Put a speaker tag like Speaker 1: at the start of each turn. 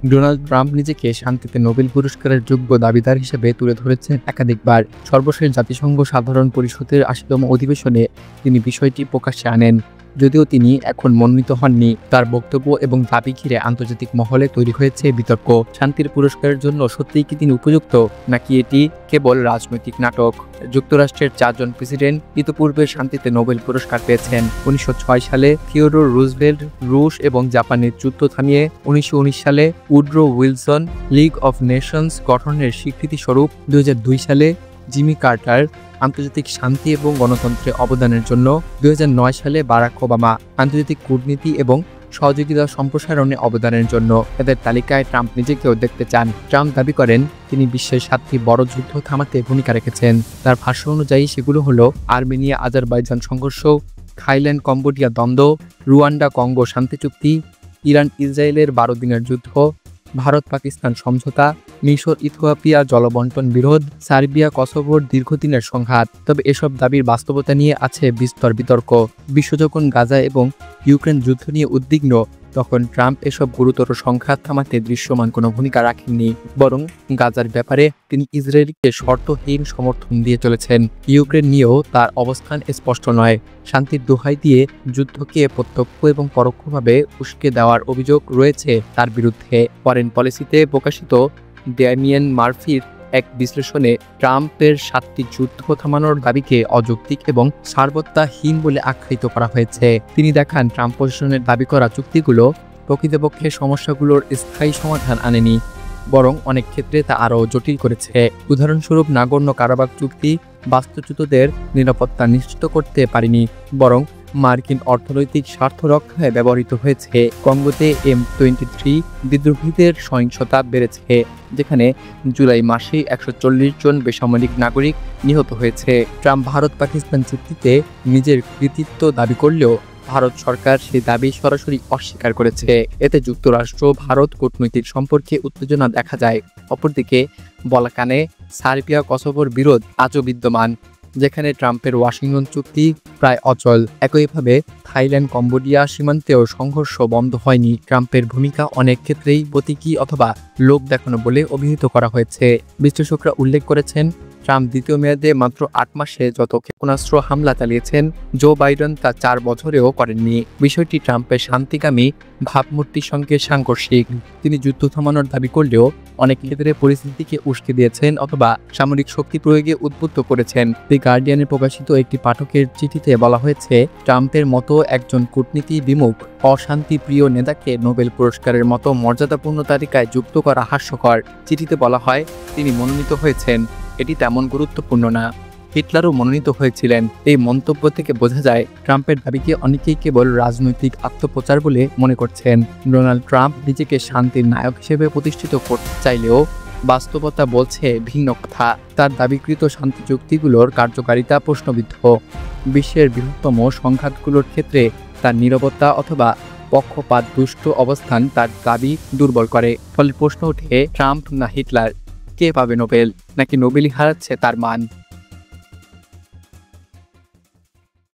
Speaker 1: Donald Trump নিজেকে শান্তিতে Nobel পুরস্কারের যোগ্য দাবিদার হিসেবে তুলে ধরেছেন একাধিকবার। সর্বশেষ জাতিসংঘ সাধারণ পরিষদের ৮০তম অধিবেশনে তিনি বিষয়টি প্রকাশ্যে আনেন। যদিও তিনি এখন মনোনীত হননি, তার বক্তব্য এবং দাবি ঘিরে আন্তর্জাতিক মহলে তৈরি হয়েছে বিতর্ক। শান্তির পুরস্কারের জন্য সত্যিই কি তিনি উপযুক্ত, নাকি এটি কেবল রাজনৈতিক নাটক? যুক্তরাষ্ট্রের ৪ জন প্রেসিডেন্ট ইতিপূর্বে শান্তিতে নোবেল পুরস্কার পেয়েছেন। ১৯০৬ সালে থিওডোর রুজভেল্ট রুশ এবং জাপানের যুদ্ধ থামিয়ে, ১৯১৯ সালে Woodrow Wilson league of Nations গঠনের স্বীকৃতিস্বরূপ, ২০০২ সালে জিমি কার্টার আন্তর্জাতিক শান্তি এবং গণতন্ত্রে অবদানের জন্য, ২০০৯ সালে বারাক ওবামা আন্তর্জাতিক কূটনীতি এবং সহযোগিতা সম্প্রসারণে অবদানের জন্য। এদের তালিকায় ট্রাম্প নিজেকেও দেখতে চান। ট্রাম্প দাবি করেন তিনি বিশ্বের 7টি বড় যুদ্ধ থামাতে ভূমিকা রেখেছেন। তার ভাষ্য অনুযায়ী সেগুলো হলো আর্মেনিয়া আজারবাইজান সংঘর্ষ, থাইল্যান্ড কম্বোডিয়া দ্বন্দ্ব, রুয়ান্ডা কঙ্গো শান্তি চুক্তি, ইরান ইসরায়েলের 12 দিনের যুদ্ধ, ভারত পাকিস্তান সমঝোতা, মিশর ইথিওপিয়া জলবন্টন বিরোধ, সার্বিয়া কসোভোর দীর্ঘদিনের সংঘাত। তবে এসব দাবির বাস্তবতা নিয়ে আছে বিস্তর বিতর্ক। বিশ্ব যখন গাজা এবং ইউক্রেন যুদ্ধ নিয়ে উদ্বিগ্ন, তখন ট্রাম্প এসব গুরুতর সংঘাত থামাতে দৃশ্যমান কোনো ভূমিকা রাখেননি। বরং গাজার ব্যাপারে তিনি ইসরায়েলকে শর্তহীন সমর্থন দিয়ে চলেছেন। ইউক্রেন নিয়েও তার অবস্থান স্পষ্ট নয়। শান্তির দোহাই দিয়ে যুদ্ধকে প্রত্যক্ষ এবং পরোক্ষভাবে উস্কে দেওয়ার অভিযোগ রয়েছে তার বিরুদ্ধে। ফরেন পলিসিতে প্রকাশিত ড্যামিয়েন মার্ফির এক বিশ্লেষণে ট্রাম্পের 7টি যুদ্ধ থামানোর দাবিকে অযৌক্তিক এবং সার্বত্যাহীন বলে আখ্যায়িত করা হয়েছে। তিনি দেখান ট্রাম্প প্রশাসনের দাবি করা চুক্তিগুলো প্রকৃতপক্ষে সমস্যাগুলোর স্থায়ী সমাধান আনেনি, বরং অনেক ক্ষেত্রে তা আরও জটিল করেছে। উদাহরণস্বরূপ, নাগর্নো কারাবাখ চুক্তি বাস্তুচ্যুতদের নিরাপত্তা নিশ্চিত করতে পারেনি, বরং মার্কিন অর্থনৈতিক স্বার্থ রক্ষায় ব্যবহৃত হয়েছে। কঙ্গোতে M23 বিদ্রোহীদের সহিংসতা বেড়েছে, যেখানে জুলাই মাসে ১৪০ জন বেসামরিক নাগরিক নিহত হয়েছে। ট্রাম্প ভারত পাকিস্তান চুক্তিতে নিজের কৃতিত্ব দাবি করলেও ভারত সরকার সেই দাবি সরাসরি অস্বীকার করেছে। এতে যুক্তরাষ্ট্র ভারত কূটনৈতিক সম্পর্কে উত্তেজনা দেখা যায়। অপরদিকে বলকানে সার্বিয়া কসোভোর বিরোধ আজও বিদ্যমান, যেখানে ট্রাম্পের ওয়াশিংটন চুক্তি প্রায় অচল। একইভাবে থাইল্যান্ড কম্বোডিয়া সীমান্তেও সংঘর্ষ বন্ধ হয়নি। ট্রাম্পের ভূমিকা অনেক ক্ষেত্রেই প্রতীকী অথবা লোক দেখানো বলে অভিহিত করা হয়েছে। বিশ্লেষকরা উল্লেখ করেছেন, ট্রাম্প দ্বিতীয় মেয়াদে মাত্র 8 মাসে যত ক্ষেপণাস্ত্র হামলা চালিয়েছেন, জো বাইডেন তা 4 বছরেও করেননি। বিষয়টি ট্রাম্পের শান্তিকামী ভাবমূর্তির সঙ্গে সাংঘর্ষিক। তিনি যুদ্ধ থামানোর দাবি করলেও অনেক ক্ষেত্রে পরিস্থিতিকে উস্কে দিয়েছেন অথবা সামরিক শক্তি প্রয়োগে উদ্বুদ্ধ করেছেন। দি গার্ডিয়ানে প্রকাশিত একটি পাঠকের চিঠিতে বলা হয়েছে, ট্রাম্পের মতো একজন কূটনীতি বিমুখ অশান্তিপ্রিয় নেতাকে নোবেল পুরস্কারের মতো মর্যাদাপূর্ণ তালিকায় যুক্ত করা হাস্যকর। চিঠিতে বলা হয়, তিনি মনোনীত হয়েছেন, এটি তেমন গুরুত্বপূর্ণ না। হিটলারও মনোনীত হয়েছিলেন। এই মন্তব্য থেকে বোঝা যায় ট্রাম্পের দাবিকে অনেকেই কেবল রাজনৈতিক আত্মপ্রচার বলে মনে করছেন। ডোনাল্ড ট্রাম্প নিজেকে শান্তির নায়ক হিসেবে প্রতিষ্ঠিত করতে চাইলেও বাস্তবতা বলছে ভিন্ন কথা। তার দাবিকৃত শান্তি চুক্তিগুলোর কার্যকারিতা প্রশ্নবিদ্ধ। বিশ্বের বৃহত্তম সংঘাতগুলোর ক্ষেত্রে তার নীরবতা অথবা পক্ষপাত দুষ্ট অবস্থান তার দাবি দুর্বল করে। ফলে প্রশ্ন ওঠে, ট্রাম্প না হিটলার, কে পাবে নোবেল? নাকি নোবেলই হারাচ্ছে তার মান?